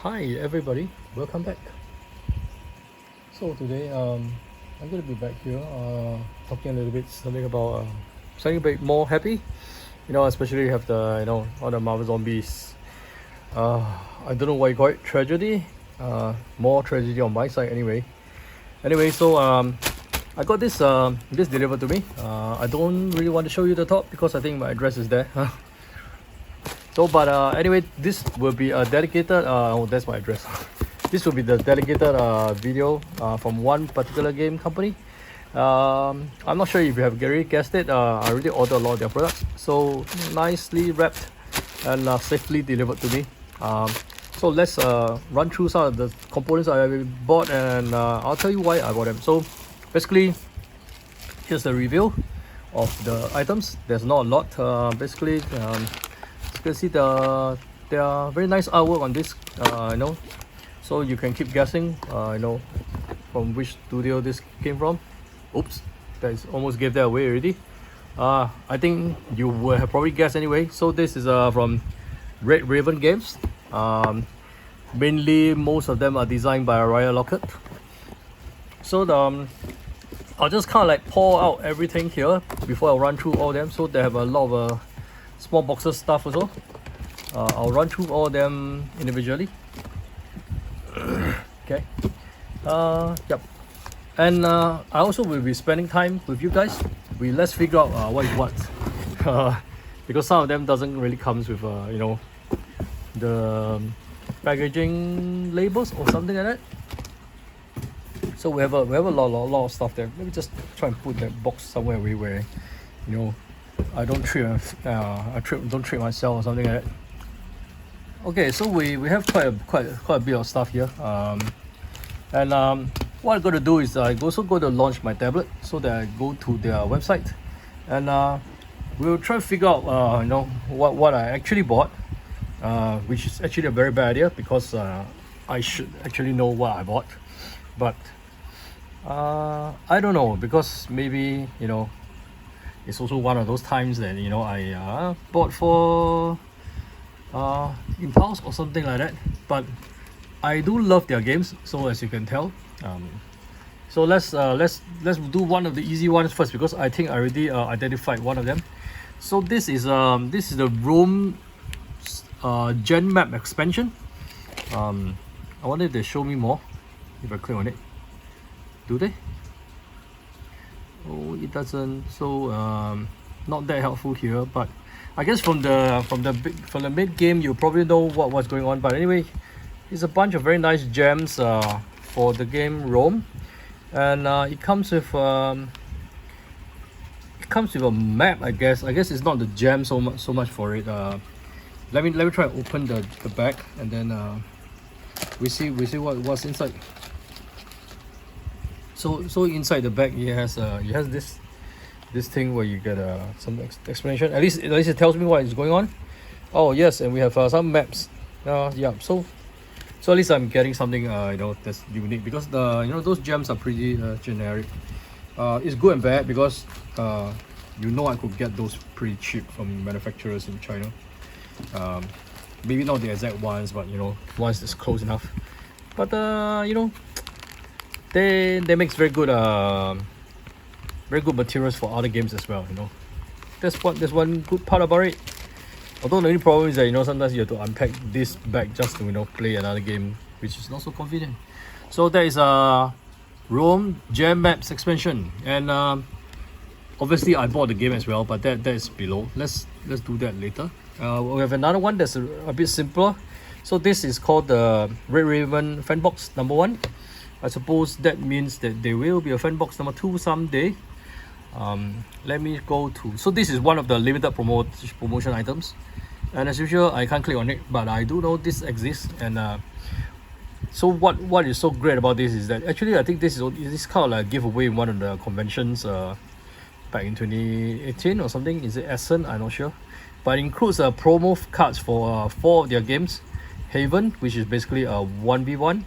Hi everybody, welcome back. So today I'm gonna be back here talking a little bit something about something a bit more happy. Especially you have the all the Marvel zombies. I don't know why you call it tragedy. More tragedy on my side anyway. So I got this delivered to me. I don't really want to show you the top because I think my address is there. So, but anyway, this will be a dedicated. Oh, that's my address. This will be the dedicated video from one particular game company. I'm not sure if you have already guessed it. I already ordered a lot of their products, so nicely wrapped and safely delivered to me. So let's run through some of the components I bought, and I'll tell you why I bought them. So basically, here's the review of the items. There's not a lot. Basically. You can see there are very nice artwork on this, so you can keep guessing, from which studio this came from. Oops, that is almost gave that away already. I think you will have probably guessed anyway. So this is from Raven Games. Mainly, most of them are designed by Ryan Lockett. So I'll just kind of like pour out everything here before I run through all them. So they have a lot of small boxes stuff also. I'll run through all of them individually. Okay. Yep. And I also will be spending time with you guys. Let's figure out what is what. Because some of them doesn't really comes with the packaging labels or something like that. So we have a lot of stuff there. Let me just try and put that box somewhere where I don't trick myself or something like that. Okay, so we have quite a bit of stuff here. And what I'm going to do is I also going to launch my tablet so that I go to their website, and we'll try to figure out what I actually bought, which is actually a very bad idea because I should actually know what I bought, but I don't know, because maybe it's also one of those times that I bought for impulse or something like that. But I do love their games, so as you can tell. So let's do one of the easy ones first, because I think I already identified one of them. So this is the Rome Gen Map expansion. I wonder if they show me more if I click on it. Do they? Oh, it doesn't. So not that helpful here, but I guess from the mid game you probably know what's going on. But anyway, it's a bunch of very nice gems for the game Rome, and it comes with a map. I guess it's not the gem so much for it. Let me try to open the bag, and then we see what's inside. So inside the bag it has this thing where you get some explanation. At least it tells me what is going on. Oh yes, and we have some maps. Yeah. So at least I'm getting something that's unique, because those gems are pretty generic. It's good and bad because I could get those pretty cheap from manufacturers in China. Maybe not the exact ones, but ones that's close enough. But they makes very good materials for other games as well. That's one good part about it. Although the only problem is that sometimes you have to unpack this bag just to play another game, which is not so convenient. So there is a Rome Gem Maps expansion, and obviously I bought the game as well, but that is below. Let's do that later. We have another one that's a bit simpler. So this is called the Raven Fanbox number 1. I suppose that means that there will be a Fanbox number 2 someday. Let me go to. So this is one of the limited promotion items, and as usual I can't click on it, but I do know this exists. And so what is so great about this is that actually I think this is kind of like a giveaway in one of the conventions back in 2018 or something. Is it Essen? I'm not sure, but it includes promo cards for 4 of their games. Haven, which is basically a 1v1.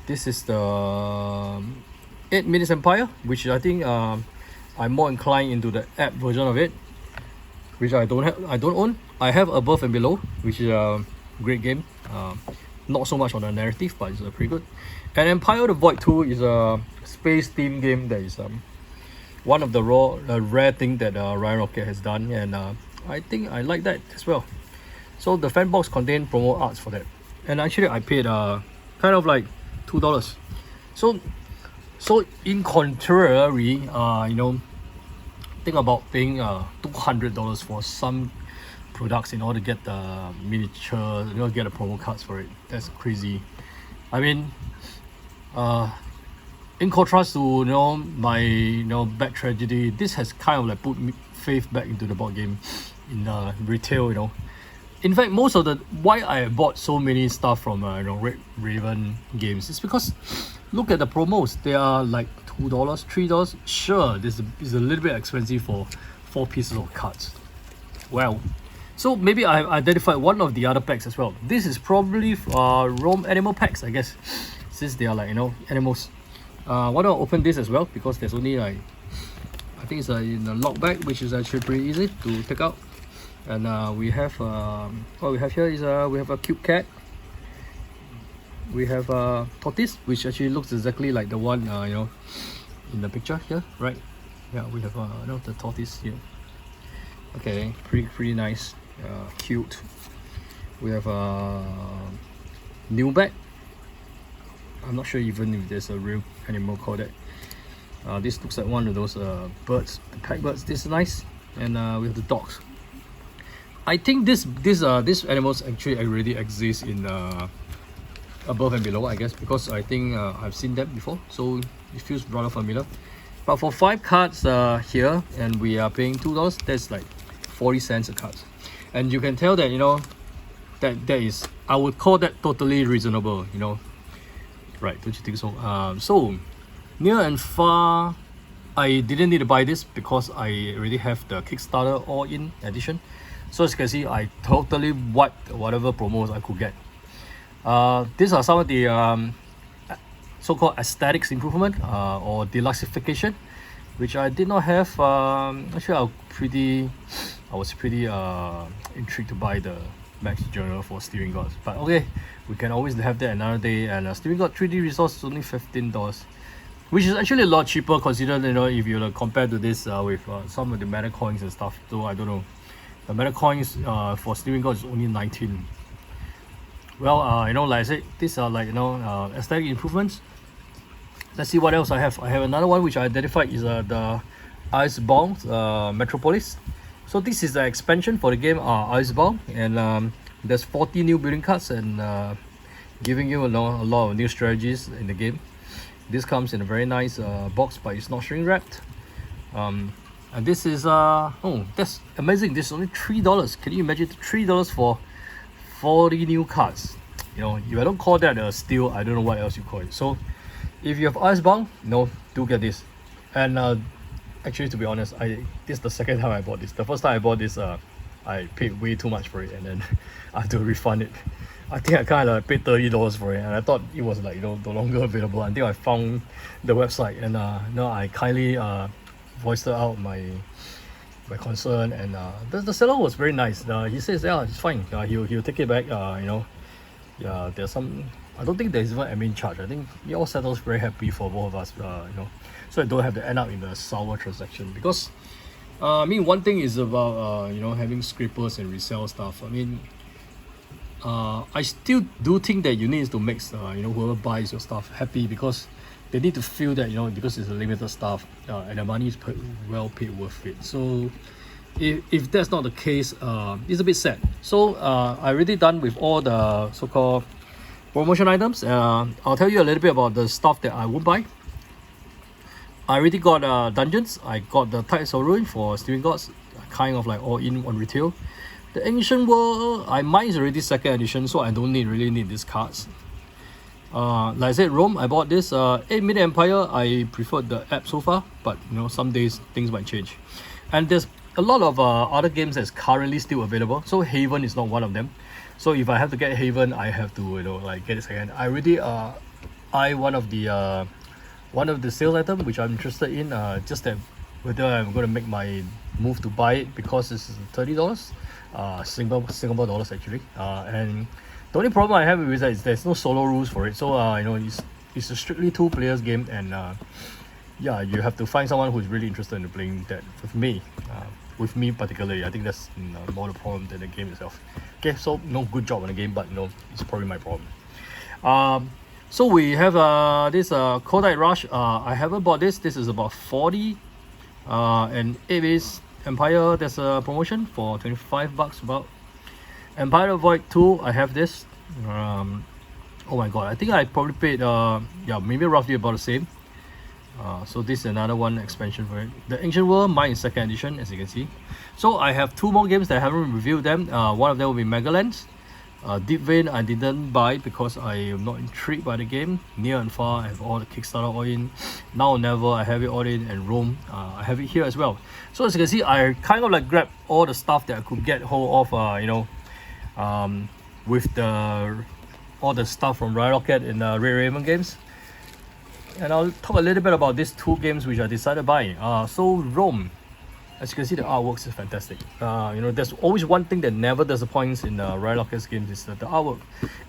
This is the 8 Minutes Empire, which I think I'm more inclined into the app version of it, which I don't own. I have Above and Below, which is great game. Not so much on the narrative, but it's pretty good. And Empire of the Void 2 is a space theme game that is one of the rare thing that Ryan Rocket has done, and I think I like that as well. So the fan box contained promo arts for that, and actually I paid kind of like $2. So in contrary, think about paying $200 for some products in order to get the miniature, get the promo cards for it. That's crazy. I mean, in contrast to my bad tragedy, this has kind of like put faith back into the board game in retail. In fact, most of the why I bought so many stuff from Raven games is because look at the promos. They are like $2, $3. Sure, this is a little bit expensive for 4 pieces of cards. Well, so maybe I identified one of the other packs as well. This is probably Rome animal packs, I guess, since they are like animals. Why don't I open this as well, because there's only like, I think it's in a lock bag, which is actually pretty easy to take out. And we have what we have here is we have a cute cat. We have a tortoise, which actually looks exactly like the one in the picture here, right? Yeah, we have the tortoise here. Okay, pretty nice, cute. We have a new bat. I'm not sure even if there's a real animal called that. This looks like one of those birds, the pack birds. This is nice, and we have the dogs. I think these animals actually already exist in Above and Below, I guess, because I think I've seen them before, so it feels rather familiar. But for 5 cards here, and we are paying $2, that's like 40 cents a card, and you can tell that that is, I would call that totally reasonable, right? Don't you think so? So near and far, I didn't need to buy this because I already have the Kickstarter all-in edition. So as you can see, I totally wiped whatever promos I could get. These are some of the so-called aesthetics improvement or deluxification, which I did not have. Actually, I was pretty intrigued to buy the Max Journal for Steering Gods. But okay, we can always have that another day. And Steering God 3D Resource is only $15, which is actually a lot cheaper considered, if you compare to this with some of the meta coins and stuff. So I don't know. The meta coins for Steering God is only 19. Well, like I said, these are like aesthetic improvements. Let's see what else I have. I have another one which I identified is the Islebound Metropolis. So this is the expansion for the game Islebound, and there's 40 new building cards and giving you a lot of new strategies in the game. This comes in a very nice box, but it's not shrink wrapped. And this is that's amazing. This is only $3. Can you imagine $3 for 40 new cards? If I don't call that a steal, I don't know what else you call it. So if you have Islebound, do get this. And actually, to be honest, this is the second time I bought this. The first time I bought this, I paid way too much for it, and then I have to refund it. I think I kind of paid $30 for it, and I thought it was like no longer available until I found the website, and I kindly voiced out my concern, and the seller was very nice. He says, yeah, it's fine. He'll take it back. Yeah, there's some. I don't think there's even admin charge. I think it all settles very happy for both of us. So I don't have to end up in a sour transaction, because one thing is about having scrapers and resell stuff. I still do think that you need to make whoever buys your stuff happy, because they need to feel that because it's a limited stuff and the money is well paid, worth it. So if that's not the case, it's a bit sad. So I already done with all the so-called promotion items. I'll tell you a little bit about the stuff that I won't buy. I already got dungeons. I got the Tides of Ruin for Steering Gods, kind of like all in on retail. The Ancient World, mine is already 2nd edition, so I don't really need these cards. Like I said, Rome, I bought this. 8-Minute Empire, I preferred the app so far, but some days things might change. And there's a lot of other games that's currently still available. So Haven is not one of them. So if I have to get Haven, I have to get it second. I already one of the sales item which I'm interested in. Just that whether I'm going to make my move to buy it because this is $30, Singapore dollars actually. And the only problem I have with it is there's no solo rules for it. So it's a strictly 2 players game, and yeah, you have to find someone who's really interested in playing that with me. With me particularly, I think that's more the problem than the game itself. Okay, so no good job on the game, but it's probably my problem. So we have this Kodite Rush. I haven't bought this. This is about 40. And Abyss Empire, there's a promotion for $25 about. Empire Void 2, I have this. Oh my god, I think I probably paid yeah, maybe roughly about the same. So this is another one expansion for it. The Ancient World, mine is 2nd edition, as you can see. So I have 2 more games that I haven't reviewed them. One of them will be Megaland. Deep Vein I didn't buy because I am not intrigued by the game. Near and Far, I have all the Kickstarter all in. Now or Never, I have it all in, and Rome, I have it here as well. So as you can see, I kind of like grabbed all the stuff that I could get hold of, with all the stuff from Rocket and Raven games. And I'll talk a little bit about these 2 games which I decided to buy. So Rome, as you can see, the artworks is fantastic. There's always one thing that never disappoints in Rocket's games is the artwork.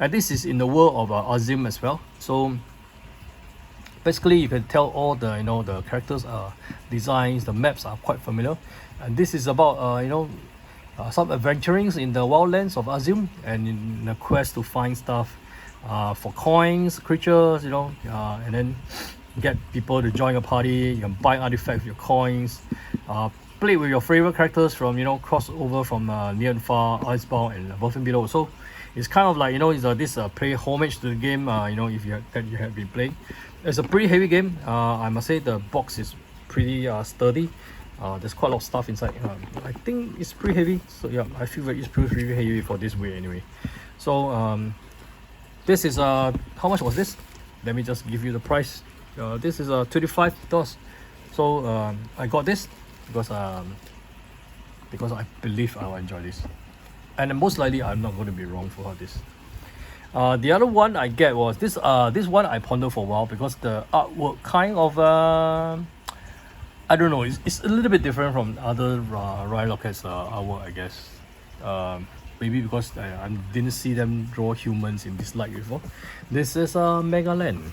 And this is in the world of Azim as well. So basically, you can tell all the the characters designs, the maps are quite familiar. And this is about some adventurings in the wildlands of Azim, and in the quest to find stuff for coins, creatures, and then get people to join your party. You can buy artifacts with your coins, play with your favorite characters from crossover from Near and Far, Icebound, and Above and Below. So it's kind of like this play homage to the game. If you have been playing, it's a pretty heavy game. I must say the box is pretty sturdy. There's quite a lot of stuff inside. I think it's pretty heavy. So yeah, I feel that it's pretty heavy for this weight anyway. So this is how much was this? Let me just give you the price. This is $25. So I got this because I believe I'll enjoy this, and most likely I'm not going to be wrong for this. The other one I get was this. This one I pondered for a while because the artwork kind of I don't know. It's a little bit different from other Rocket's artwork, I guess. Maybe because I didn't see them draw humans in this light before. This is Megaland.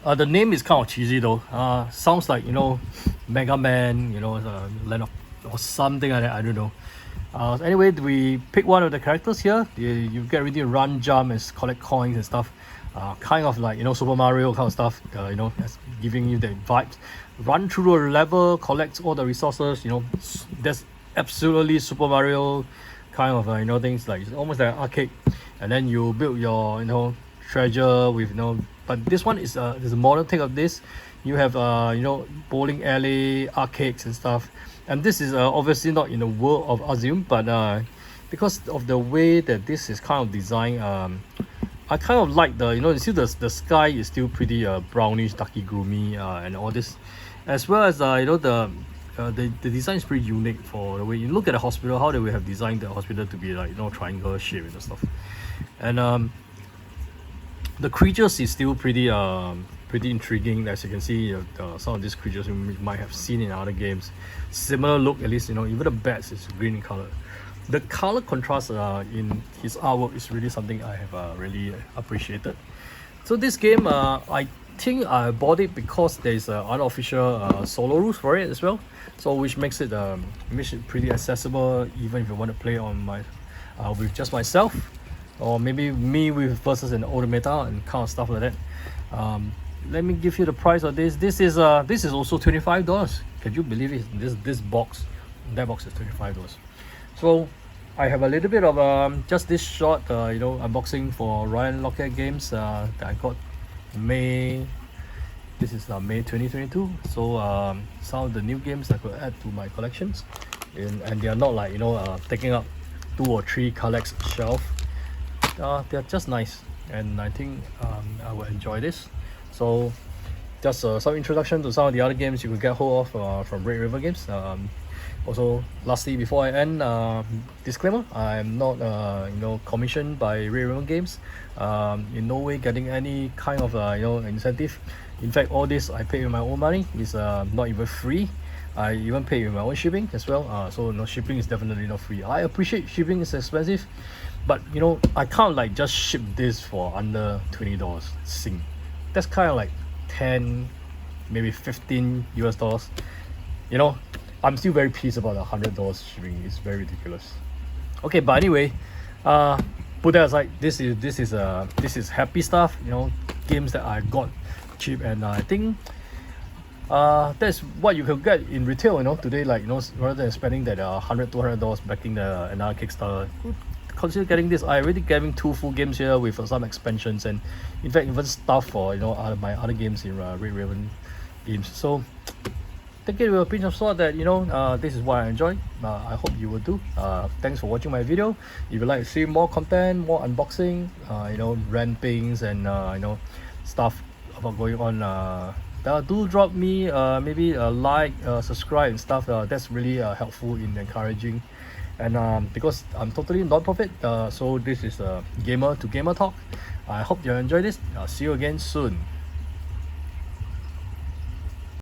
The name is kind of cheesy though. Sounds like Mega Man, land of or something like that. I don't know. Anyway, we pick one of the characters here. You get ready to run, jump, and collect coins and stuff. Kind of like Super Mario kind of stuff. That's giving you the vibes. Run through a level, collect all the resources. That's absolutely Super Mario kind of things, like it's almost like an arcade. And then you build your treasure with but this one is there's a modern take of this. You have bowling alley, arcades and stuff. And this is obviously not in the world of Azim, but because of the way that this is kind of designed, I kind of like you see the sky is still pretty brownish, darky, gloomy, and all this, as well as the design is pretty unique for the way you look at the hospital, how they will have designed the hospital to be like triangle shape and stuff. And the creatures is still pretty intriguing. As you can see, some of these creatures you might have seen in other games. Similar look, at least even the bats is green in color. The color contrast in his artwork is really something I have really appreciated. So this game, I think I bought it because there's unofficial solo rules for it as well. So which makes it pretty accessible, even if you want to play on with just myself, or maybe me with versus an automata and kind of stuff like that. Let me give you the price of this. This is also $25. Can you believe it? That box is $25. So I have a little bit of just this short unboxing for Rocket games that I got May. This is May 2022. So some of the new games I could add to my collections, and they are not like taking up 2 or 3 collects shelf. They're just nice, and I think I will enjoy this. So just some introduction to some of the other games you could get hold of from Red River Games. Also, lastly, before I end, disclaimer: I'm not commissioned by Red River Games. In no way getting any kind of incentive. In fact, all this I pay with my own money. It's not even free. I even pay with my own shipping as well. So no, shipping is definitely not free. I appreciate shipping is expensive, but you know, I can't like just ship this for under $20 Sing. That's kind of like 10, maybe 15 US dollars. You know, I'm still very pissed about the $100 shipping. It's very ridiculous. Okay, but anyway, put that aside. This is happy stuff. You know, games that I got cheap, and I think that's what you can get in retail, you know, today. Like, you know, rather than spending that $100-200 backing another Kickstarter, consider getting this. I already getting 2 full games here with some expansions, and in fact even stuff for, you know, my other games in Raven games. So take it with a pinch of salt that, you know, this is what I enjoy. I hope you will do. Thanks for watching my video. If you like to see more content, more unboxing, you know, rantings and you know, stuff about going on, do drop me maybe a like, subscribe and stuff. That's really helpful in encouraging. And because I'm totally non-profit, so this is gamer to gamer talk. I hope you enjoy this. I'll see you again soon.